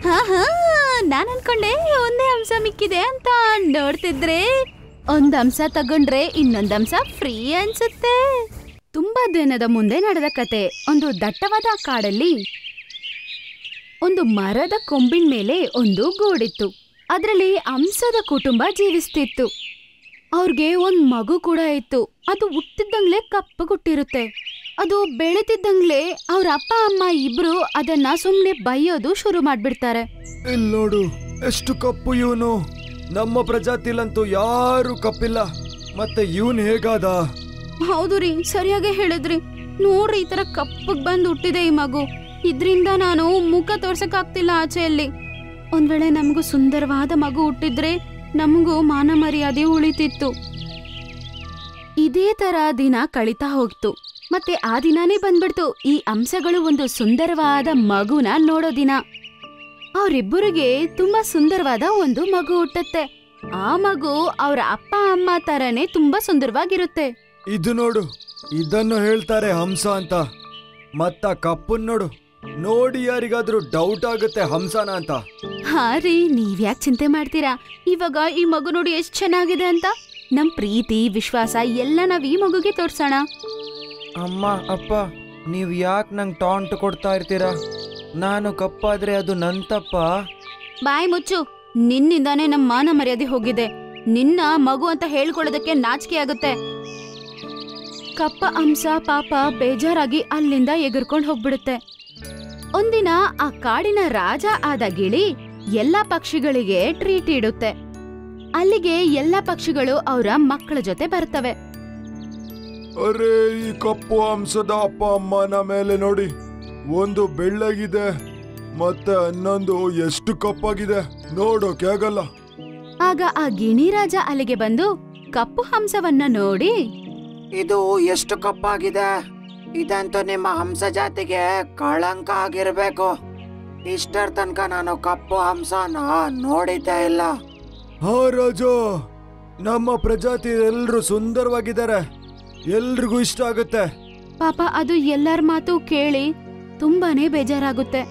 ಹಾ ಹಾ ನಾನ್ ಅನ್ಕೊಂಡೆ ಒಂದೇ ಅಂಶ ಮಿಕ್ಕಿದೆ ಅಂತ. ನೋಡ್ತಿದ್ರೆ ಒಂದ್ ಅಂಶ ತಗೊಂಡ್ರೆ ಇನ್ನೊಂದ್ ಅಂಶ ಫ್ರೀ ಅನ್ಸುತ್ತೆ. ತುಂಬಾ ದಿನದ ಮುಂದೆ ನಡೆದ ಕತೆ. ಒಂದು ದಟ್ಟವಾದ ಕಾಡಲ್ಲಿ ಒಂದು ಮರದ ಕೊಂಬಿನ ಮೇಲೆ ಒಂದು ಗೂಡಿತ್ತು. ಅದರಲ್ಲಿ ಹಂಸದ ಕುಟುಂಬ ಜೀವಿಸ್ತಿತ್ತು. ಅವ್ರಿಗೆ ಒಂದ್ ಮಗು ಕೂಡ ಇತ್ತು. ಅದು ಹುಟ್ಟಿದ್ದಂಗ್ಲೆ ಕಪ್ಪಗುಟ್ಟಿರುತ್ತೆ. ಅದು ಬೆಳೀತಿದ್ದಂಗ್ಲೆ ಅವ್ರ ಅಪ್ಪ ಅಮ್ಮ ಇಬ್ರು ಅದನ್ನ ಸುಮ್ನೆ ಬೈಯೋದು ಶುರು ಮಾಡ್ಬಿಡ್ತಾರೆ. ಇಲ್ಲಿ ನೋಡು, ಎಷ್ಟು ಕಪ್ಪು ಇವನು. ನಮ್ಮ ಪ್ರಜಾತಿಲಂತೂ ಯಾರು ಕಪ್ಪಿಲ್ಲ. ಮತ್ತೆ ಇವನ್ ಹೇಗಾದ? ಹೌದು ರೀ, ಸರಿಯಾಗಿ ಹೇಳಿದ್ರಿ. ನೋಡ್ರಿ, ಈ ತರ ಕಪ್ಪಗ್ ಬಂದು ಹುಟ್ಟಿದೆ ಈ ಮಗು. ಇದ್ರಿಂದ ನಾನು ಮುಖ ತೋರ್ಸಕ್ ಆಗ್ತಿಲ್ಲ ಆಚೆಯಲ್ಲಿ. ಒಂದ್ ವೇಳೆ ನಮಗೂ ಸುಂದರವಾದ ಮಗು ಹುಟ್ಟಿದ್ರೆ ನಮಗೂ ಮಾನ ಮರ್ಯಾದೆ ಉಳಿತಿತ್ತು. ಇದೇ ತರ ದಿನ ಕಳೀತಾ ಹೋಗ್ತು. ಮತ್ತೆ ಆ ದಿನಾನೇ ಬಂದ್ಬಿಡ್ತು ಈ ಅಂಶಗಳು ಒಂದು ಸುಂದರವಾದ ಮಗುನ ನೋಡೋ ದಿನ. ಅವರಿಬ್ಬರಿಗೆ ತುಂಬಾ ಸುಂದರವಾದ ಒಂದು ಮಗು ಹುಟ್ಟತ್ತೆ. ಆ ಮಗು ಅವ್ರ ಅಪ್ಪ ಅಮ್ಮ ತರನೇ ತುಂಬಾ ಸುಂದರವಾಗಿರುತ್ತೆ. ಇದು ನೋಡು, ಇದನ್ನು ಹೇಳ್ತಾರೆ ಹಂಸ ಅಂತ. ಮತ್ತ ಕಪ್ಪನ್ ನೋಡು, ನೋಡಿ ಯಾರಿಗಾದ್ರೂ ಡೌಟ್ ಆಗುತ್ತೆ ಹಂಸನ ಅಂತ. ಹಾ ರೀ, ನೀವ್ಯಾಕ್ ಚಿಂತೆ ಮಾಡ್ತೀರಾ? ಇವಾಗ ಈ ಮಗು ನೋಡಿ ಎಷ್ಟ್ ಚೆನ್ನಾಗಿದೆ ಅಂತ. ನಮ್ ಪ್ರೀತಿ ವಿಶ್ವಾಸ ಎಲ್ಲ ನಾವ್ ಈ ಮಗುಗೆ ತೋರ್ಸೋಣ. ಅಮ್ಮ ಅಪ್ಪ, ನೀವು ಯಾಕೆ ನಂಗೆ ಟಾಂಟ್ ಕೊಡ್ತಾ ಇರ್ತೀರಾ? ನಾನು ಕಪ್ಪಾದ್ರೆ ಅದು ನನ್ ತಪ್ಪ? ಬಾಯ್ ಮುಚ್ಚು. ನಿನ್ನಿಂದಾನೇ ನಮ್ ಮಾನ ಮರ್ಯಾದೆ ಹೋಗಿದೆ. ನಿನ್ನ ಮಗು ಅಂತ ಹೇಳ್ಕೊಳ್ಳೋದಕ್ಕೆ ನಾಚಿಕೆ ಆಗುತ್ತೆ. ಕಪ್ಪ ಅಂಶ ಪಾಪ ಬೇಜಾರಾಗಿ ಅಲ್ಲಿಂದ ಎಗರ್ಕೊಂಡ್ ಹೋಗ್ಬಿಡುತ್ತೆ. ಒಂದಿನ ಆ ಕಾಡಿನ ರಾಜ ಆದ ಗಿಳಿ ಎಲ್ಲಾ ಪಕ್ಷಿಗಳಿಗೆ ಟ್ರೀಟ್ ಇಡುತ್ತೆ. ಅಲ್ಲಿಗೆ ಎಲ್ಲಾ ಪಕ್ಷಿಗಳು ಅವರ ಮಕ್ಕಳ ಜೊತೆ ಬರ್ತವೆ. ಅರೆ, ಈ ಕಪ್ಪು ಹಂಸದ ಅಪ್ಪ ಅಮ್ಮನ ಮೇಲೆ ನೋಡಿ, ಒಂದು ಬೆಳ್ಳಗಿದೆ ಮತ್ತೆ ಇನ್ನೊಂದು ಎಷ್ಟು ಕಪ್ಪಾಗಿದೆ ನೋಡೋಕೆ ಆಗಲ್ಲ. ಆಗ ಆ ಗಿಣಿರಾಜ ಅಲ್ಲಿಗೆ ಬಂದು ಕಪ್ಪು ಹಂಸವನ್ನ ನೋಡಿ, ಇದು ಎಷ್ಟು ಕಪ್ಪಾಗಿದೆ. ಇದಂತೂ ನಿಮ್ಮ ಹಂಸ ಜಾತಿಗೆ ಕಳಂಕ ಆಗಿರ್ಬೇಕು. ಇಷ್ಟರ ತನಕ ನಾನು ಕಪ್ಪು ಹಂಸನ ನೋಡಿದ್ದೇ ಇಲ್ಲ. ಹಾ ರಾಜು, ನಮ್ಮ ಪ್ರಜಾತಿ ಎಲ್ರು ಸುಂದರವಾಗಿದ್ದಾರೆ, ಎಲ್ರಿಗೂ ಇಷ್ಟ ಆಗುತ್ತೆ. ಪಾಪ ಅದು ಎಲ್ಲರ ಮಾತು ಕೇಳಿ ತುಂಬಾನೇ ಬೇಜಾರಾಗುತ್ತೆ.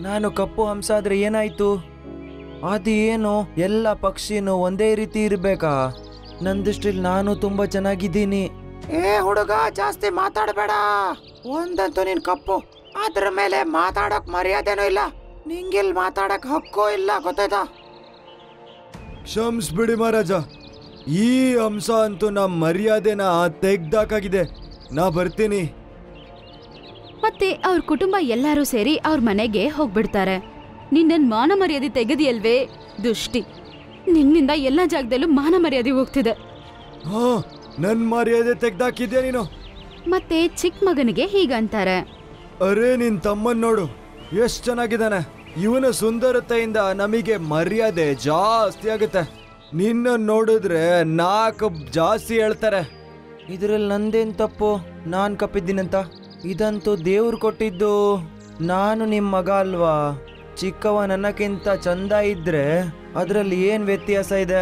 ನಾನು ಕಪ್ಪು ಹಂಸ ಆದ್ರೆ ಏನಾಯ್ತು? ಅದು ಏನು, ಎಲ್ಲ ಪಕ್ಷಿನೂ ಒಂದೇ ರೀತಿ ಇರ್ಬೇಕಾ? ನನ್ನ ದೃಷ್ಟಿಲಿ ನಾನು ತುಂಬಾ ಚೆನ್ನಾಗಿದ್ದೀನಿ. ಏ ಹುಡುಗ, ಜಾಸ್ತಿ ಮಾತಾಡಬೇಡ. ಒಂದಂತೂ ನೀನ್ ಕಪ್ಪು, ಅದ್ರ ಮೇಲೆ ಮಾತಾಡಕ್ ಮರ್ಯಾದೆನೂ ಇಲ್ಲ. ನಿಂಗಿಲ್ ಮಾತಾಡಕ್ ಹಕ್ಕೂ ಇಲ್ಲ, ಗೊತ್ತಾಯ್ತಾ? ಕ್ಷಮಿಸ್ಬಿಡಿ ಮಹಾರಾಜ, ಈ ಹಂಸ ಅಂತೂ ನಮ್ಮ ಮರ್ಯಾದೆನ ತೆಗ್ದಾಕಾಗಿದೆ. ನಾ ಬರ್ತೀನಿ. ಮತ್ತೆ ಅವ್ರ ಕುಟುಂಬ ಎಲ್ಲರೂ ಸೇರಿ ಅವ್ರ ಮನೆಗೆ ಹೋಗ್ಬಿಡ್ತಾರೆ. ನಿನ್ನನ್ ಮಾನ ಮರ್ಯಾದೆ ತೆಗೆದಿಯಲ್ವೇ ದುಷ್ಟಿ. ನಿನ್ನಿಂದ ಎಲ್ಲಾ ಜಾಗದಲ್ಲೂ ಮಾನ ಮರ್ಯಾದೆ ಹೋಗ್ತಿದೆ. ಹಾ, ನನ್ ಮರ್ಯಾದೆ ತೆಗ್ದಾಕಿದ್ಯಾ ನೀನು? ಮತ್ತೆ ಚಿಕ್ಕ ಮಗನಿಗೆ ಹೀಗಂತಾರೆ, ಅರೆ, ನಿನ್ ತಮ್ಮನ್ ನೋಡು, ಎಷ್ಟ್ ಚೆನ್ನಾಗಿದ್ದಾನೆ. ಇವನ ಸುಂದರತೆಯಿಂದ ನಮಗೆ ಮರ್ಯಾದೆ ಜಾಸ್ತಿ ಆಗುತ್ತೆ. ನಿನ್ನ ನೋಡಿದ್ರೆ 4 ಜಾಸ್ತಿ ಹೇಳ್ತಾರೆ. ಇದ್ರಲ್ಲಿ ನಂದೇನ್ ತಪ್ಪು? ನಾನ್ ಕಪ್ಪಿದ್ದೀನಂತ? ಇದಂತೂ ದೇವ್ರು ಕೊಟ್ಟಿದ್ದು. ನಾನು ನಿಮ್ ಮಗ ಅಲ್ವಾ? ಚಿಕ್ಕವ ನನ್ನಕ್ಕಿಂತ ಚಂದ ಇದ್ರೆ ಅದ್ರಲ್ಲಿ ಏನ್ ವ್ಯತ್ಯಾಸ ಇದೆ?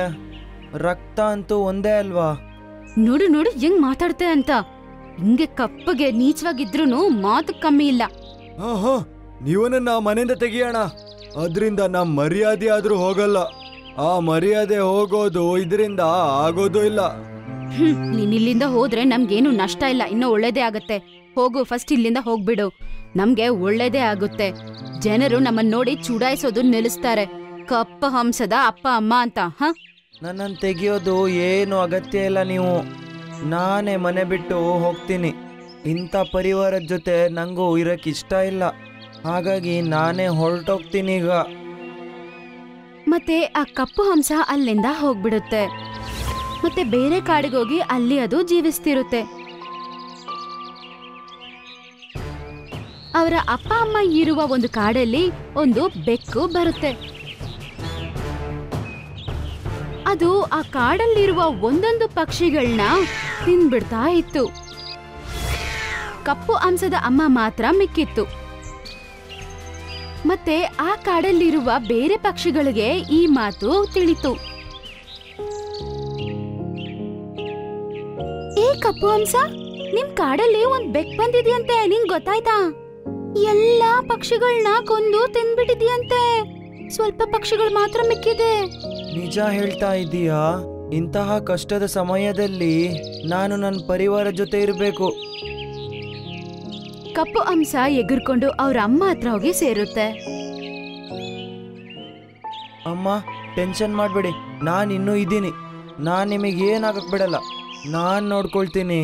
ರಕ್ತ ಅಂತೂ ಒಂದೇ ಅಲ್ವಾ? ನೋಡು ನೋಡು ಹೆಂಗ್ ಮಾತಾಡ್ತೆ ಅಂತ. ಹಿಂಗೆ ಕಪ್ಪಗೆ ನೀಚವಾಗಿದ್ರೂನು ಮಾತು ಕಮ್ಮಿ ಇಲ್ಲ. ಹಾ, ನೀವನ್ನ ಮನೆಯಿಂದ ತೆಗಿಯೋಣ. ಅದ್ರಿಂದ ನಮ್ ಮರ್ಯಾದೆ ಆದ್ರೂ ಹೋಗಲ್ಲ. ಆ ಮರ್ಯಾದೆ ಹೋಗೋದು ಇದರಿಂದ ಆಗೋದು ಇಲ್ಲ. ನೀನ್ ಇಲ್ಲಿಂದ ಹೋದ್ರೆ ನಮ್ಗೇನು ನಷ್ಟ ಇಲ್ಲ, ಇನ್ನೂ ಒಳ್ಳೇದೇ ಆಗತ್ತೆ. ಹೋಗು, ಫಸ್ಟ್ ಇಲ್ಲಿಂದ ಹೋಗ್ಬಿಡು. ನಮ್ಗೆ ಒಳ್ಳೇದೇ ಆಗುತ್ತೆ. ಜನರು ನಮ್ಮನ್ನ ನೋಡಿ ಚುಡಾಯಿಸೋದು ನಿಲ್ಲಿಸ್ತಾರೆ, ಕಪ್ಪ ಹಂಸದ ಅಪ್ಪ ಅಮ್ಮ ಅಂತ. ನನ್ನನ್ನು ತೆಗಿಯೋದು ಏನು ಅಗತ್ಯ ಇಲ್ಲ. ನೀವು, ನಾನೇ ಮನೆ ಬಿಟ್ಟು ಹೋಗ್ತೀನಿ. ಇಂಥ ಪರಿವಾರದ ಜೊತೆ ನಂಗೂ ಇರಕ್ಕೆ ಇಷ್ಟ ಇಲ್ಲ. ಹಾಗಾಗಿ ನಾನೇ ಹೊರಟೋಗ್ತೀನಿ ಈಗ. ಮತ್ತೆ ಆ ಕಪ್ಪು ಹಂಸ ಅಲ್ಲಿಂದ ಹೋಗ್ಬಿಡುತ್ತೆ. ಮತ್ತೆ ಬೇರೆ ಕಾಡಿಗೋಗಿ ಅಲ್ಲಿ ಅದು ಜೀವಿಸ್ತಿರುತ್ತೆ. ಅವರ ಅಪ್ಪ ಅಮ್ಮ ಇರುವ ಒಂದು ಕಾಡಲ್ಲಿ ಒಂದು ಬೆಕ್ಕು ಬರುತ್ತೆ. ಅದು ಆ ಕಾಡಲ್ಲಿರುವ ಒಂದೊಂದು ಪಕ್ಷಿಗಳನ್ನ ತಿಂದ್ಬಿಡ್ತಾ ಇತ್ತು. ಕಪ್ಪು ಹಂಸದ ಅಮ್ಮ ಮಾತ್ರ ಮಿಕ್ಕಿತ್ತು. ಮತ್ತೆ ಆ ಕಾಡಲ್ಲಿರುವ ಬೇರೆ ಪಕ್ಷಿಗಳಿಗೆ ಈ ಮಾತು ತಿಳಿತು. ಏ ಕಪ್ಪು ಹಂಸ, ನಿಮ್ ಕಾಡಲ್ಲಿ ಒಂದ್ ಬೆಕ್ ಬಂದಿದ್ಯಂತೆ, ನಿಂಗ್ ಗೊತ್ತಾಯ್ತಾ? ಎಲ್ಲಾ ಪಕ್ಷಿಗಳನ್ನ ಕೊಂದು ತಿಂದ್ಬಿಟ್ಟಿದ್ಯಂತೆ. ಸ್ವಲ್ಪ ಪಕ್ಷಿಗಳು ಮಾತ್ರ ಮಿಕ್ಕಿದೆ. ನಿಜ ಹೇಳ್ತಾ ಇದೀಯಾ? ಇಂತಹ ಕಷ್ಟದ ಸಮಯದಲ್ಲಿ ನಾನು ನನ್ನ ಪರಿವಾರ ಜೊತೆ ಇರಬೇಕು. ಕಪ್ಪು ಹಂಸ ಎಗರ್ಕೊಂಡು ಅವ್ರ ಅಮ್ಮ ಹತ್ರ ಹೋಗಿ ಸೇರುತ್ತೆ. ಅಮ್ಮ, ಟೆನ್ಷನ್ ಮಾಡಬೇಡಿ, ನಾನು ಇನ್ನೂ ಇದ್ದೀನಿ. ನಾನು ನಿಮಗೆ ಏನಾಗಕ್ ಬಿಡಲ್ಲ, ನಾನು ನೋಡ್ಕೊಳ್ತೀನಿ.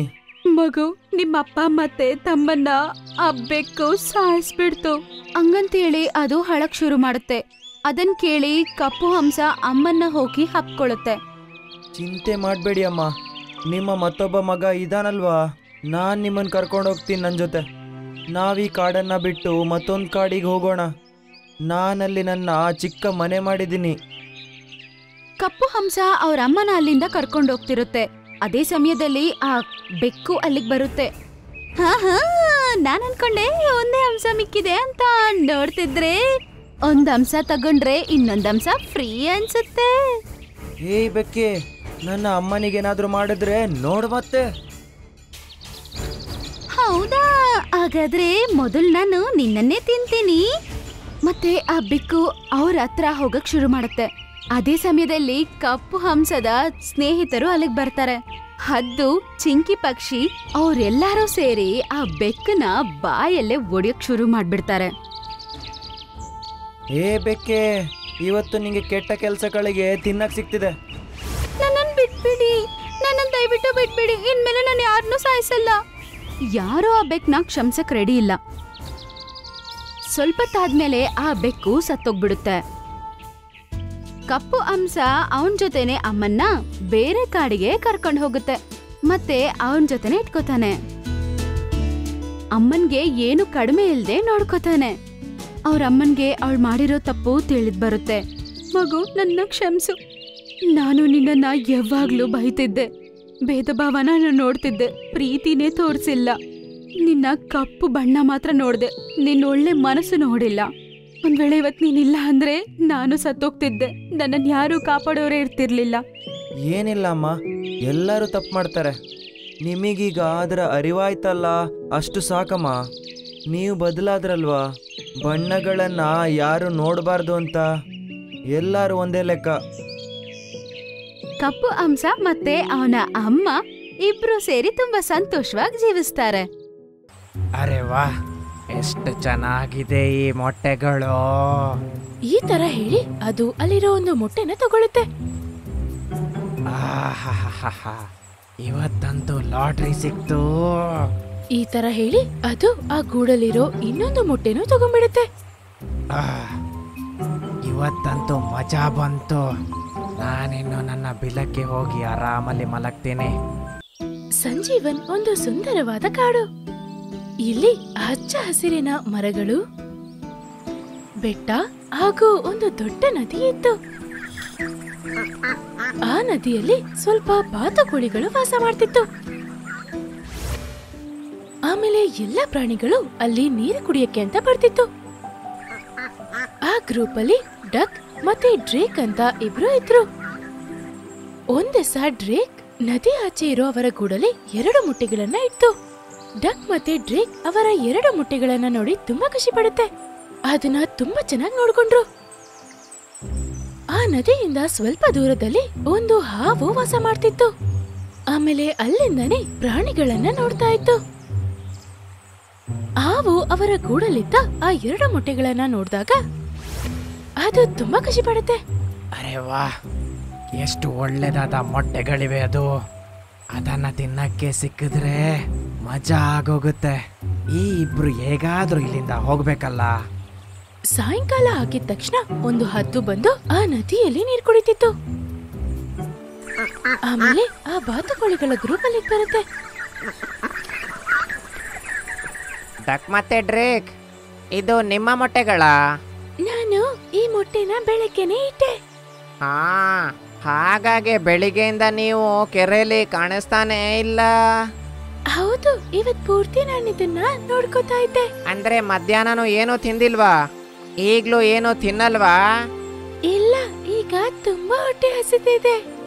ಮಗು, ನಿಮ್ಮಪ್ಪ ಮತ್ತೆ ತಮ್ಮನ್ನ ಆ ಬೆಕ್ಕು ಸಾಯಿಸ್ಬಿಡ್ತು ಹಂಗಂತೇಳಿ ಅದು ಹಳಕ್ ಶುರು ಮಾಡುತ್ತೆ. ಅದನ್ ಕೇಳಿ ಕಪ್ಪು ಹಂಸ ಅಮ್ಮನ್ನ ಹೋಗಿ ಹಪ್ಕೊಳ್ಳುತ್ತೆ. ಚಿಂತೆ ಮಾಡಬೇಡಿ ಅಮ್ಮ, ನಿಮ್ಮ ಮತ್ತೊಬ್ಬ ಮಗ ಇದಾನಲ್ವಾ, ನಾನು ನಿಮ್ಮನ್ನು ಕರ್ಕೊಂಡು ಹೋಗ್ತೀನಿ ನನ್ನ ಜೊತೆ. ನಾವೀ ಕಾಡನ್ನು ಬಿಟ್ಟು ಮತ್ತೊಂದು ಕಾಡಿಗೆ ಹೋಗೋಣ. ನಾನಲ್ಲಿ ನನ್ನ ಚಿಕ್ಕ ಮನೆ ಮಾಡಿದ್ದೀನಿ. ಕಪ್ಪು ಹಂಸ ಅವ್ರ ಅಮ್ಮನ ಅಲ್ಲಿಂದ ಕರ್ಕೊಂಡು ಹೋಗ್ತಿರುತ್ತೆ. ಅದೇ ಸಮಯದಲ್ಲಿ ಆ ಬೆಕ್ಕು ಅಲ್ಲಿಗೆ ಬರುತ್ತೆ. ಹಾ ಹಾ, ನಾನ್ ಅನ್ಕೊಂಡೆ ಒಂದೇ ಹಂಸ ಮಿಕ್ಕಿದೆ ಅಂತ. ನೋಡ್ತಿದ್ರೆ ಒಂದ್ ಹಂಸ ತಗೊಂಡ್ರೆ ಇನ್ನೊಂದ್ ಹಂಸ ಫ್ರೀ ಅನ್ಸುತ್ತೆ. ಏಯ್ ಬೆಕ್ಕೆ, ನನ್ನ ಅಮ್ಮನಿಗೇನಾದ್ರೂ ಮಾಡಿದ್ರೆ ನೋಡು ಮತ್ತೆ. ಹೌದಾ? ಹಾಗಾದ್ರೆ ಮೊದಲು ನಾನು ನಿನ್ನನ್ನೇ ತಿಂತೀನಿ. ಮತ್ತೆ ಆ ಬೆಕ್ಕು ಅವ್ರ ಹತ್ರ ಹೋಗಕ್ ಶುರು ಮಾಡುತ್ತೆ. ಅದೇ ಸಮಯದಲ್ಲಿ ಕಪ್ಪು ಹಂಸದ ಸ್ನೇಹಿತರು ಅಲ್ಲಿಗೆ ಬರ್ತಾರೆ. ಹದ್ದು, ಚಿಂಕಿ ಪಕ್ಷಿ ಅವ್ರೆಲ್ಲಾರು ಸೇರಿ ಆ ಬೆಕ್ಕನ ಬಾಯಲ್ಲೇ ಒಡೆಯಕ್ ಶುರು ಮಾಡ್ಬಿಡ್ತಾರೆ. ಏ ಬೆಕ್ಕೆ, ಇವತ್ತು ನಿಂಗೆ ಕೆಟ್ಟ ಕೆಲಸಗಳಿಗೆ ತಿನ್ನಕ್ ಸಿಗ್ತಿದೆ. ನನ್ನನ್ನು ಬಿಟ್ಬಿಡಿ, ನನ್ನನ್ನು ದಯವಿಟ್ಟು ಬಿಟ್ಬಿಡಿ. ಇನ್ಮೇಲೆ ನಾನು ಯಾರನ್ನೂ ಸಾಯಿಸಲ್ಲ. ಯಾರೋ ಆ ಬೆಕ್ಕನ ಕ್ಷಮಿಸಕ್ ರೆಡಿ ಇಲ್ಲ. ಸ್ವಲ್ಪ ತಾದ್ಮೇಲೆ ಆ ಬೆಕ್ಕು ಸತ್ತೋಗ್ಬಿಡುತ್ತೆ. ಕಪ್ಪು ಹಂಸ ಅವನ್ ಜೊತೆನೆ ಅಮ್ಮನ್ನ ಬೇರೆ ಕಾಡಿಗೆ ಕರ್ಕೊಂಡು ಹೋಗುತ್ತೆ. ಮತ್ತೆ ಅವನ್ ಜೊತೆನೆ ಇಟ್ಕೋತಾನೆ. ಅಮ್ಮನ್ಗೆ ಏನು ಕಡಿಮೆ ಇಲ್ದೆ ನೋಡ್ಕೋತಾನೆ. ಅವ್ರ ಅಮ್ಮನ್ಗೆ ಅವಳು ಮಾಡಿರೋ ತಪ್ಪು ತಿಳಿದ್ ಬರುತ್ತೆ. ಮಗು, ನನ್ನ ಕ್ಷಮಿಸು. ನಾನು ನಿನ್ನನ್ನ ಯಾವಾಗ್ಲೂ ಬೈತಿದ್ದೆ, ಭೇದ ಭಾವನ ನೋಡ್ತಿದ್ದೆ, ಪ್ರೀತಿನೇ ತೋರಿಸಿಲ್ಲ. ನಿನ್ನ ಕಪ್ಪು ಬಣ್ಣ ಮಾತ್ರ ನೋಡ್ದೆ, ನಿನ್ನ ಒಳ್ಳೆ ಮನಸ್ಸು ನೋಡಿಲ್ಲ. ಒಂದ್ ವೇಳೆ ಇವತ್ ನೀನಿಲ್ಲ ಅಂದ್ರೆ ನಾನು ಸತ್ತೋಗ್ತಿದ್ದೆ. ನನ್ನನ್ನು ಯಾರು ಕಾಪಾಡೋರೇ ಇರ್ತಿರ್ಲಿಲ್ಲ. ಏನಿಲ್ಲ ಅಮ್ಮ, ಎಲ್ಲರೂ ತಪ್ಪು ಮಾಡ್ತಾರೆ. ನಿಮಗೀಗ ಅದರ ಅರಿವಾಯ್ತಲ್ಲ, ಅಷ್ಟು ಸಾಕಮ್ಮ. ನೀವು ಬದಲಾದ್ರಲ್ವಾ, ಬಣ್ಣಗಳನ್ನ ಯಾರು ನೋಡಬಾರ್ದು ಅಂತ. ಎಲ್ಲರೂ ಒಂದೇ ಲೆಕ್ಕ. ಕಪ್ಪು ಹಂಸ ಮತ್ತೆ ಅವನ ಅಮ್ಮ ಇಬ್ರು ಸೇರಿ ತುಂಬಾ ಸಂತೋಷವಾಗಿ ಜೀವಿಸ್ತಾರೆ. ಅರೆ ವಾ, ಎಷ್ಟು ಚೆನ್ನಾಗಿದೆ ಈ ಮೊಟ್ಟೆಗಳು. ಈ ತರ ಹೇಳಿ ಅದು ಅಲ್ಲಿರೋ ಒಂದು ಮೊಟ್ಟೆನ ತಗೊಳುತ್ತೆ. ಆಹಾಹಾಹಾ, ಇವತ್ತಂತೂ ಲಾಟ್ರಿ ಸಿಕ್ತು. ಈ ತರ ಹೇಳಿ ಅದು ಆ ಗೂಡಲ್ಲಿರೋ ಇನ್ನೊಂದು ಮೊಟ್ಟೆನೂ ತಗೊಂಡ್ಬಿಡುತ್ತೆ. ಇವತ್ತಂತೂ ಮಜಾ ಬಂತು. ನಾನಿನ್ನು ನನ್ನ ಬಿಲಕ್ಕೆ ಹೋಗಿ ಆರಾಮಲ್ಲಿ ಮಲಗ್ತೀನಿ. ಸಂಜೀವನ್ ಒಂದು ಸುಂದರವಾದ ಕಾಡು. ಇಲ್ಲಿ ಹಚ್ಚ ಹಸಿರಿನ ಮರಗಳು, ಬೆಟ್ಟ ಹಾಗೂ ಒಂದು ದೊಡ್ಡ ನದಿ ಇತ್ತು. ಆ ನದಿಯಲ್ಲಿ ಸ್ವಲ್ಪ ಬಾತುಕೋಳಿಗಳು ವಾಸ ಮಾಡ್ತಿತ್ತು. ಆಮೇಲೆ ಎಲ್ಲ ಪ್ರಾಣಿಗಳು ಅಲ್ಲಿ ನೀರು ಕುಡಿಯಕ್ಕೆ ಅಂತ ಬರ್ತಿತ್ತು. ಆ ಗ್ರೂಪ್ ಅಲ್ಲಿ ಡಕ್ ಮತ್ತೆ ಡ್ರೇಕ್ ಅಂತ ಇಬ್ರು ಇದ್ರು. ಒಂದಿವಸ ಡ್ರೇಕ್ ನದಿ ಆಚೆ ಇರೋ ಅವರ ಗೂಡಲ್ಲಿ 2 ಮೊಟ್ಟೆಗಳನ್ನ ಇತ್ತು. ಡಕ್ ಮತ್ತೆ ಡ್ರೇಕ್ ಅವರ 2 ಮೊಟ್ಟೆಗಳನ್ನ ನೋಡಿ ತುಂಬಾ ಖುಷಿ ಪಡುತ್ತೆ. ಅದನ್ನ ತುಂಬಾ ಚೆನ್ನಾಗಿ ನೋಡ್ಕೊಂಡ್ರು. ಆ ನದಿಯಿಂದ ಸ್ವಲ್ಪ ದೂರದಲ್ಲಿ ಒಂದು ಹಾವು ವಾಸ ಮಾಡ್ತಿತ್ತು. ಆಮೇಲೆ ಅಲ್ಲಿಂದಾನೆ ಪ್ರಾಣಿಗಳನ್ನ ನೋಡ್ತಾ ಇತ್ತು. ಹಾವು ಅವರ ಗೂಡಲ್ಲಿದ್ದ ಆ 2 ಮೊಟ್ಟೆಗಳನ್ನ ನೋಡಿದಾಗ ಅದು ತುಂಬಾ ಖುಷಿ ಪಡುತ್ತೆ. ಅರೆ ವಾ, ಎಷ್ಟು ಒಳ್ಳೆದಾದ ಮೊಟ್ಟೆಗಳಿವೆ. ಅದು ಅದನ್ನ ತಿನ್ನಕ್ಕೆ ಸಿಕ್ಕಿದ್ರೆ ಮಜಾ ಆಗೋಗುತ್ತೆ. ಈ ಇಬ್ರು ಹೇಗಾದ್ರೂ ಇಲ್ಲಿಂದ ಹೋಗ್ಬೇಕಲ್ಲ. ಸಾಯಂಕಾಲ ಆಗಿದ ತಕ್ಷಣ ಒಂದು ಹದ್ದು ಬಂದು ಆ ನದಿಯಲ್ಲಿ ನೀರು ಕುಡಿತಿತ್ತು. ಆಮೇಲೆ ಆ ಬಾತುಕೋಳಿಗಳ ಗ್ರೂಪ್ ಅಲ್ಲಿ ಬರುತ್ತೆ. ಡಕ್ ಮತ್ತೆ ಡ್ರೇಕ್, ಇದು ನಿಮ್ಮ ಮೊಟ್ಟೆಗಳ? ನಾನು ಈ ಮೊಟ್ಟೆನ ಬೆಳಗ್ಗೆನೆ ಇಟ್ಟೆ. ಹಾ, ಹಾಗಾಗಿ ಬೆಳಿಗ್ಗೆಯಿಂದ ನೀವು ಕೆರೆಯಲ್ಲಿ ಕಾಣಿಸ್ತಾನೆ ಇಲ್ಲ. ಹೌದು, ಇವತ್ ಪೂರ್ತಿ ನಾನು ಇದನ್ನ ನೋಡ್ಕೋತಾ ಇದ್ದೆ. ಅಂದ್ರೆ ಮಧ್ಯಾಹ್ನನೂ ಏನು ತಿಂದಿಲ್ವಾ? ಈಗ್ಲೂ ಏನು ತಿನ್ನಲ್ವಾ? ಇಲ್ಲ, ಈಗ ತುಂಬಾ ಹೊಟ್ಟೆ ಹಸಿತಿದೆ.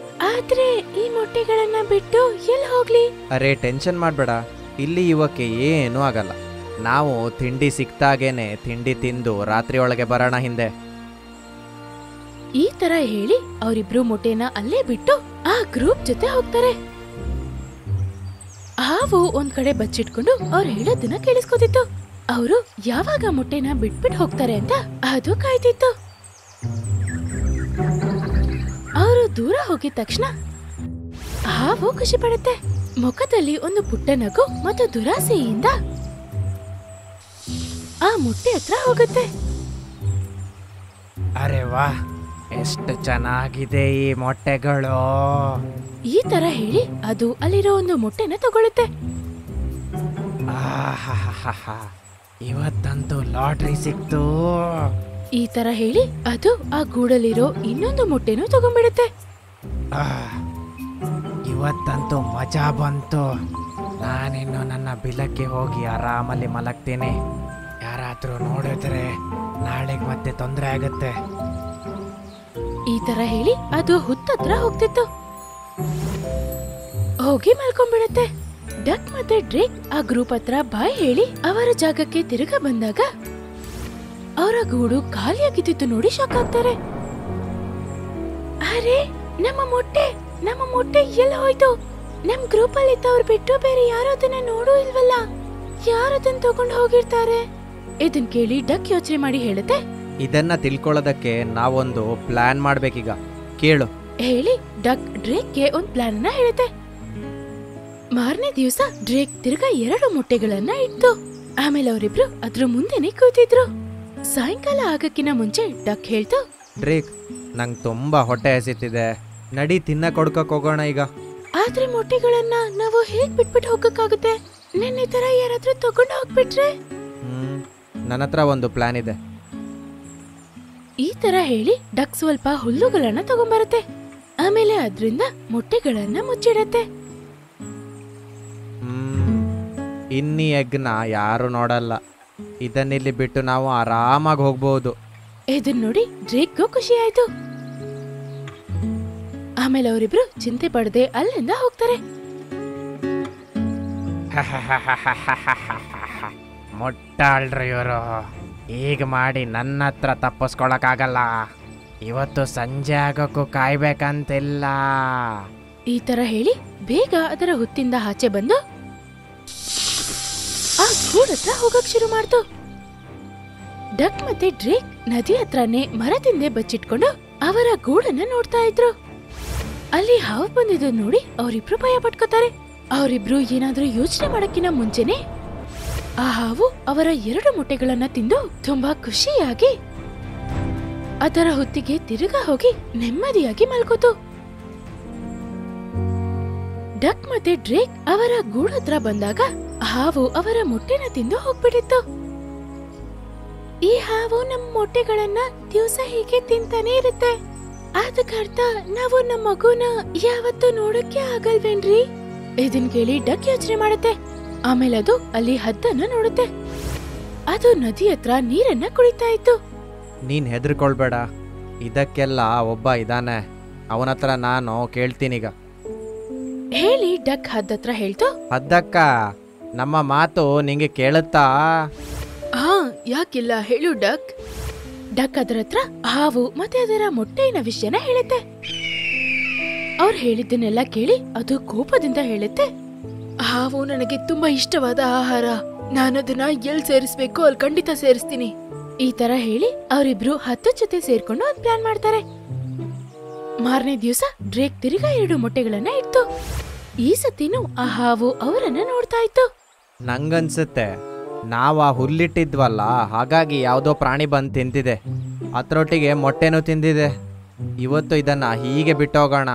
ಆದ್ರೆ ಈ ಮೊಟ್ಟೆಗಳನ್ನ ಬಿಟ್ಟು ಎಲ್ಲಿ ಹೋಗ್ಲಿ? ಅರೆ ಟೆನ್ಷನ್ ಮಾಡಬೇಡ, ಇಲ್ಲಿ ಇವಕ್ಕೆ ಏನೂ ಆಗಲ್ಲ. ನಾವು ತಿಂಡಿ ಸಿಕ್ತಾಗೇನೆ ತಿಂಡಿ ತಿಂದು ರಾತ್ರಿ ಒಳಗೆ ಬರೋಣ ಹಿಂದೆ. ಈ ತರ ಹೇಳಿ ಅವರಿಬ್ರು ಮೊಟ್ಟೆನ ಅಲ್ಲೇ ಬಿಟ್ಟು ಆ ಗ್ರೂಪ್ ಜೊತೆ ಹೋಗ್ತಾರೆ. ಹಾವು ಒಂದ್ ಕಡೆ ಬಚ್ಚಿಟ್ಕೊಂಡು ಅವ್ರು ಹೇಳೋದನ್ನ ಕೇಳಿಸ್ಕೊತಿತ್ತು. ಅವರು ಯಾವಾಗ ಮೊಟ್ಟೆನ ಬಿಟ್ಬಿಟ್ಟು ಹೋಗ್ತಾರೆ ಅಂತ ಅದು ಕಾಯ್ತಿತ್ತು. ಅವರು ದೂರ ಹೋಗಿದ ತಕ್ಷಣ ಹಾವು ಖುಷಿ ಪಡುತ್ತೆ. ಮುಖದಲ್ಲಿ ಒಂದು ಪುಟ್ಟ ನಗು ಮತ್ತು ದುರಾಸೆಯಿಂದ ಆ ಮೊಟ್ಟೆ ಹತ್ರ ಹೋಗುತ್ತೆ. ಅರೆ ವಾ, ಎಷ್ಟು ಚೆನ್ನಾಗಿದೆ ಈ ಮೊಟ್ಟೆಗಳು. ಈ ತರ ಹೇಳಿ ಅದು ಅಲ್ಲಿರೋ ಒಂದು ಮೊಟ್ಟೆನ ತಗೊಳುತ್ತೆ. ಆಹಾಹಾಹಾ, ಇವತ್ತಂತೂ ಲಾಟ್ರಿ ಸಿಕ್ತು. ಈ ತರ ಹೇಳಿ ಅದು ಆ ಗೂಡಲ್ಲಿರೋ ಇನ್ನೊಂದು ಮೊಟ್ಟೆನೂ ತಗೊಂಡ್ಬಿಡುತ್ತೆ. ಇವತ್ತಂತೂ ಮಜಾ ಬಂತು. ನಾನಿನ್ನು ನನ್ನ ಬಿಲಕ್ಕೆ ಹೋಗಿ ಆರಾಮಲ್ಲಿ ಮಲಗ್ತೀನಿ. ಯಾರಾದ್ರೂ ನೋಡಿದ್ರೆ ನಾಳೆಗೆ ಮತ್ತೆ ತೊಂದರೆ ಆಗುತ್ತೆ. ಈ ತರ ಹೇಳಿ ಅದು ಹುತ್ತತ್ರ ಹೋಗ್ತಿತ್ತು. ಹೋಗಿ ಮಲ್ಕೊಂಡ್ಬಿಡುತ್ತೆ. ಡಕ್ ಮತ್ತೆ ಡ್ರೇಕ್ ಆ ಗ್ರೂಪ್ ಹತ್ರ ಬಾಯ್ ಹೇಳಿ ಅವರ ಜಾಗಕ್ಕೆ ತಿರುಗ ಬಂದಾಗ ಅವರ ಗೂಡು ಖಾಲಿಯಾಗಿದ್ದು ನೋಡಿ ಶಾಕ್ ಆಗ್ತಾರೆ. ಅರೆ, ನಮ್ಮ ಮೊಟ್ಟೆ ಎಲ್ಲ ಹೋಯ್ತು. ನಮ್ ಗ್ರೂಪ್ ಅಲ್ಲಿ ಇದ್ದವ್ರು ಬಿಟ್ಟು ಬೇರೆ ಯಾರು ಅದನ್ನ ನೋಡೂ ಇಲ್ವಲ್ಲ. ಯಾರು ಅದನ್ನ ತಗೊಂಡು ಹೋಗಿರ್ತಾರೆ? ಇದನ್ ಕೇಳಿ ಡಕ್ ಯೋಚನೆ ಮಾಡಿ ಹೇಳುತ್ತೆ, ಇದನ್ನ ತಿಳ್ಕೊಳ್ಳೋದಕ್ಕೆ ನಾವೊಂದು ಪ್ಲಾನ್ ಮಾಡ್ಬೇಕೀಗ, ಕೇಳು. ಹೇಳಿ ಡಕ್ ಡ್ರೇಕ್ಗೆ ಒಂದ್ ಪ್ಲಾನ್ ಅನ್ನ ಹೇಳುತ್ತೆ. ಮಾರನೇ ದಿವಸ ಡ್ರೇಕ್ ತಿರ್ಗಾ 2 ಮೊಟ್ಟೆಗಳನ್ನ ಇಟ್ಟು ಆಮೇಲೆ ಅವರಿಬ್ರು ಅದ್ರ ಮುಂದೆನೆ ಕೂತಿದ್ರು. ಸಾಯಂಕಾಲ ಆಗಕ್ಕಿನ ಮುಂಚೆ ಡಕ್ ಹೇಳ್ತು, ಡ್ರೇಕ್, ನಂಗೆ ತುಂಬಾ ಹೊಟ್ಟೆ ಹಸಿತಿದೆ, ನಡಿ ತಿನ್ನ ಕೊಡ್ಕಕ್ ಹೋಗೋಣ ಈಗ. ಆದ್ರೆ ಮೊಟ್ಟೆಗಳನ್ನ ನಾವು ಹೇಗ್ ಬಿಟ್ಬಿಟ್ಟು ಹೋಗಕ್ಕಾಗುತ್ತೆ? ನಿನ್ನೆ ತರ ಯಾರಾದ್ರೂ ತಗೊಂಡು ಹೋಗ್ಬಿಟ್ರೆ? ನನ್ನ ಹತ್ರ ಒಂದು ಪ್ಲಾನ್ ಇದೆ. ಈ ತರ ಹೇಳಿ ಡಕ್ ಸ್ವಲ್ಪ ಹುಲ್ಲುಗಳನ್ನ ತಗೊಂಬರುತ್ತೆ. ಆಮೇಲೆ ಅದ್ರಿಂದ ಮೊಟ್ಟೆಗಳನ್ನ ಮುಚ್ಚಿಡತ್ತೆ. ಇನ್ನಿ ಎಗ್ನ ಯಾರು ನೋಡಲ್ಲ. ಇದನ್ನಿಲ್ಲಿ ಬಿಟ್ಟು ನಾವು ಆರಾಮಾಗಿ ಹೋಗ್ಬಹುದು. ಇದನ್ ನೋಡಿ ಡ್ರೇಕ್ಗೂ ಖುಷಿ ಆಯ್ತು. ಆಮೇಲೆ ಅವರಿಬ್ರು ಚಿಂತೆ ಪಡದೆ ಅಲ್ಲಿಂದ ಹೋಗ್ತಾರೆ. ಮುಟ್ಟಾಳ್ರಿ ಇವರು, ಈಗ ಮಾಡಿ ನನ್ನ ಹತ್ರ ತಪ್ಪಿಸ್ಕೊಳಕ್ಕಾಗಲ್ಲ. ಇವತ್ತು ಸಂಜೆ ಆಗೋಕ್ಕೂ ಕಾಯ್ಬೇಕಂತಿಲ್ಲ. ಈ ತರ ಹೇಳಿ ಬೇಗ ಅದರ ಹುತ್ತಿಂದ ಆಚೆ ಬಂದು ಆ ಗೂಡತ್ರ ಹೋಗಕ್ ಶುರು ಮಾಡ್ತು. ಡಕ್ ಮತ್ತೆ ಡ್ರೇಕ್ ನದಿ ಹತ್ರನೇ ಮರದಿಂದೆ ಬಚ್ಚಿಟ್ಕೊಂಡು ಅವರ ಗೂಡನ್ನ ನೋಡ್ತಾ ಇದ್ರು. ಅಲ್ಲಿ ಹಾವು ಬಂದಿದ್ದು ನೋಡಿ ಅವರಿಬ್ರು ಭಯ ಪಟ್ಕೋತಾರೆ. ಅವರಿಬ್ರು ಏನಾದ್ರೂ ಯೋಚನೆ ಮಾಡಕ್ಕಿನ ಮುಂಚೆನೆ ಆ ಹಾವು ಅವರ 2 ಮೊಟ್ಟೆಗಳನ್ನ ತಿಂದು ತುಂಬಾ ಖುಷಿಯಾಗಿ ಅದರ ಹುತ್ತಿಗೆ ತಿರುಗಾ ಹೋಗಿ ನೆಮ್ಮದಿಯಾಗಿ ಮಲ್ಕೋತು. ಡಕ್ ಮತ್ತೆ ಡ್ರೇಕ್ ಅವರ ಗೂಡತ್ರ ಬಂದಾಗ ಹಾವು ಅವರ ಮೊಟ್ಟೆನ ತಿಂದು ಹೋಗ್ಬಿಟ್ಟಿತ್ತು. ಈ ಹಾವು ನಮ್ಮ ಮೊಟ್ಟೆಗಳನ್ನ ದಿವಸ ಹೀಗೆ ತಿಂತಾನೆ ಇರುತ್ತೆ. ಅದಕ್ಕರ್ಥ ನಾವು ನಮ್ಮ ಮಗುನ ಯಾವತ್ತೂ ನೋಡಕ್ಕೆ ಆಗಲ್ವೇನ್ರಿ? ಇದನ್ ಕೇಳಿ ಡಕ್ ಯೋಚನೆ ಮಾಡುತ್ತೆ. ಆಮೇಲೆ ಅದು ಅಲ್ಲಿ ಹದ್ದನ್ನ ನೋಡುತ್ತೆ. ಅದು ನದಿ ಹತ್ರ ನೀರನ್ನ ಕುಡಿತಾ ಇತ್ತು. ನೀನ್ ಹೆದರ್ಕೊಳ್ಬೇಡ, ಇದಕ್ಕೆಲ್ಲ ಒಬ್ಬ ಇದಾನೆ, ಅವನತ್ರ ನಾನು ಕೇಳ್ತೀನೀಗ. ಹೇಳಿ ಡಕ್ ಹದ್ದತ್ರ ಹೇಳ್ತು, ಹದ್ದಕ್ಕ, ನಮ್ಮ ಮಾತು ನಿಂಗೆ ಕೇಳುತ್ತಾ? ಹಾ, ಯಾಕಿಲ್ಲ, ಹೇಳು ಡಕ್. ಡಕ್ ಅದರ ಹತ್ರ ಹಾವು ಮತ್ತೆ ಅದರ ಮೊಟ್ಟೆಯ ವಿಷಯನ ಹೇಳುತ್ತೆ. ಅವ್ರು ಹೇಳಿದ್ದನ್ನೆಲ್ಲ ಕೇಳಿ ಅದು ಕೋಪದಿಂದ ಹೇಳುತ್ತೆ, ಹಾವು ನನಗೆ ತುಂಬಾ ಇಷ್ಟವಾದ ಆಹಾರ. ನಾನದನ್ನ ಎಲ್ ಸೇರಿಸ್ಬೇಕು ಅಲ್ಲಿ ಖಂಡಿತ ಸೇರಿಸ್ತೀನಿ. ಈ ತರ ಹೇಳಿ ಅವರಿಬ್ರು 10 ಜೊತೆ ಸೇರ್ಕೊಂಡು ಒಂದ್ ಪ್ಲಾನ್ ಮಾಡ್ತಾರೆ. ಮಾರನೇ ದಿವಸ ಡ್ರೇಕ್ ತಿರ್ಗಾ 2 ಮೊಟ್ಟೆಗಳನ್ನ ಇಟ್ಟು ಈ ಸತಿನೂ ಆ ಹಾವು ಅವರನ್ನ ನೋಡ್ತಾ ಇತ್ತು. ನಂಗನ್ಸುತ್ತೆ ನಾವು ಆ ಹುಲ್ಲಿಟ್ಟಿದ್ವಲ್ಲ, ಹಾಗಾಗಿ ಯಾವುದೋ ಪ್ರಾಣಿ ಬಂದು ತಿಂತಿದೆ. ಅದ್ರೊಟ್ಟಿಗೆ ಮೊಟ್ಟೆನೂ ತಿಂದಿದೆ. ಇವತ್ತು ಇದನ್ನ ಹೀಗೆ ಬಿಟ್ಟೋಗೋಣ.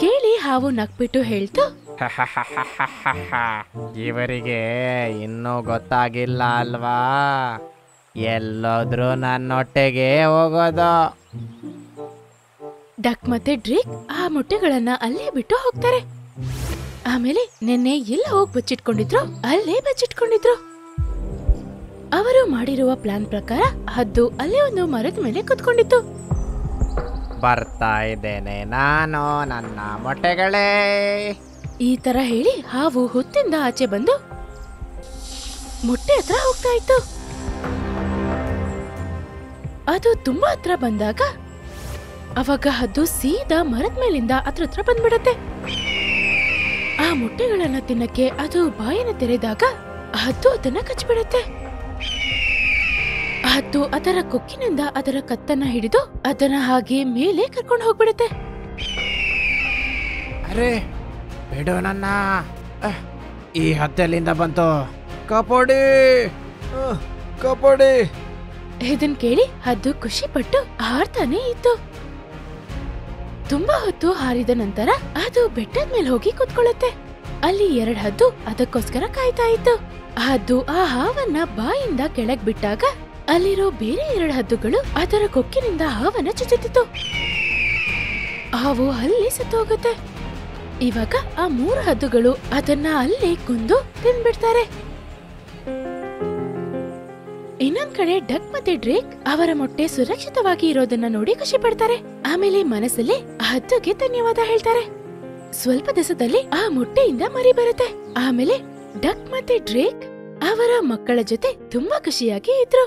ಕೇಳಿ ಹಾವು ನಕ್ಬಿಟ್ಟು ಹೇಳ್ತು, ಇವರಿಗೆ ಇನ್ನೂ ಗೊತ್ತಾಗಿಲ್ಲ ಅಲ್ವಾ, ಎಲ್ಲೋದ್ರೂ ನನ್ನೊಟ್ಟೆಗೆ ಹೋಗೋದು. ಡಕ್ ಮತ್ತೆ ಡ್ರೇಕ್ ಆ ಮೊಟ್ಟೆಗಳನ್ನ ಅಲ್ಲೇ ಬಿಟ್ಟು ಹೋಗ್ತಾರೆ. ಆಮೇಲೆ ನಿನ್ನೆ ಎಲ್ಲ ಹೋಗಿ ಬಚ್ಚಿಟ್ಕೊಂಡಿದ್ರು ಅಲ್ಲೇ ಬಚ್ಚಿಟ್ಕೊಂಡಿದ್ರು. ಅವರು ಮಾಡಿರುವ ಪ್ಲಾನ್ ಪ್ರಕಾರ ಹದ್ದು ಅಲ್ಲೇ ಒಂದು ಮರದ ಮೇಲೆ ಕುತ್ಕೊಂಡಿತ್ತು. ಬರ್ತಾ ಇದ್ದೇನೆ ನಾನು, ನನ್ನ ಮೊಟ್ಟೆಗಳೇ. ಈ ತರ ಹೇಳಿ ಹಾವು ಹುತ್ತಿಂದ ಆಚೆ ಬಂದು ಮೊಟ್ಟೆ ಹತ್ರ ಹೋಗ್ತಾ ಇತ್ತು. ಅದು ತುಂಬಾ ಹತ್ರ ಬಂದಾಗ ಅವಾಗ ಹದ್ದು ಸೀದಾ ಮರದ ಮೇಲಿಂದ ಹತ್ರ ಬಂದ್ಬಿಡತ್ತೆ. ಆ ಮೊಟ್ಟೆಗಳನ್ನ ತಿನ್ನಕ್ಕೆ ಅದು ಬಾಯನ್ನು ತೆರೆದಾಗ ಹದ್ದು ಅದನ್ನ ಕಚ್ಬಿಡತ್ತೆ. ಹದ್ದು ಅದರ ಕೊಕ್ಕಿನಿಂದ ಅದರ ಕತ್ತನ್ನ ಹಿಡಿದು ಅದನ್ನ ಹಾಗೆ ಮೇಲೆ ಕರ್ಕೊಂಡು ಹೋಗ್ಬಿಡತ್ತೆ. ಅರೆ ಬಿಡು ನನ್ನ. ಈ ಹತ್ತೆಲ್ಲಿಂದ ಬಂತು? ಕಾಪಾಡಿ ಕಾಪಾಡಿ. ಇದನ್ ಕೇಳಿ ಹದ್ದು ಖುಷಿ ಪಟ್ಟು ಹಾರ್ತಾನೆ ಇತ್ತು. ತುಂಬಾ ಹೊತ್ತು ಹಾರಿದ ನಂತರ ಅದು ಬೆಟ್ಟದ ಮೇಲೆ ಹೋಗಿ ಕುತ್ಕೊಳ್ಳುತ್ತೆ. ಅಲ್ಲಿ 2 ಹದ್ದು ಅದಕ್ಕೋಸ್ಕರ ಕಾಯ್ತಾ ಇತ್ತು. ಹದ್ದು ಆ ಹಾವನ್ನ ಬಾಯಿಂದ ಕೆಳಗ್ ಬಿಟ್ಟಾಗ ಅಲ್ಲಿರೋ ಬೇರೆ 2 ಹದ್ದುಗಳು ಅದರ ಕೊಕ್ಕಿನಿಂದ ಹಾವನ್ನ ಚುಚ್ಚುತ್ತಿತ್ತು. ಹಾವು ಅಲ್ಲಿ ಸತ್ತೋಗುತ್ತೆ. ಇವಾಗ ಆ 3 ಹದ್ದುಗಳು ಅದನ್ನ ಅಲ್ಲೇ ಕೊಂದು ತಿನ್ಬಿಡ್ತಾರೆ. ಇನ್ನೊಂದ್ ಕಡೆ ಡಕ್ ಮತ್ತೆ ಡ್ರೇಕ್ ಅವರ ಮೊಟ್ಟೆ ಸುರಕ್ಷಿತವಾಗಿ ಇರೋದನ್ನ ನೋಡಿ ಖುಷಿ ಪಡ್ತಾರೆ. ಆಮೇಲೆ ಮನಸ್ಸಲ್ಲಿ ಹದ್ದುಗೆ ಧನ್ಯವಾದ ಹೇಳ್ತಾರೆ. ಸ್ವಲ್ಪ ದಿವಸದಲ್ಲಿ ಆ ಮೊಟ್ಟೆಯಿಂದ ಮರಿ ಬರುತ್ತೆ. ಆಮೇಲೆ ಡಕ್ ಮತ್ತೆ ಡ್ರೇಕ್ ಅವರ ಮಕ್ಕಳ ಜೊತೆ ತುಂಬಾ ಖುಷಿಯಾಗಿ ಇದ್ರು.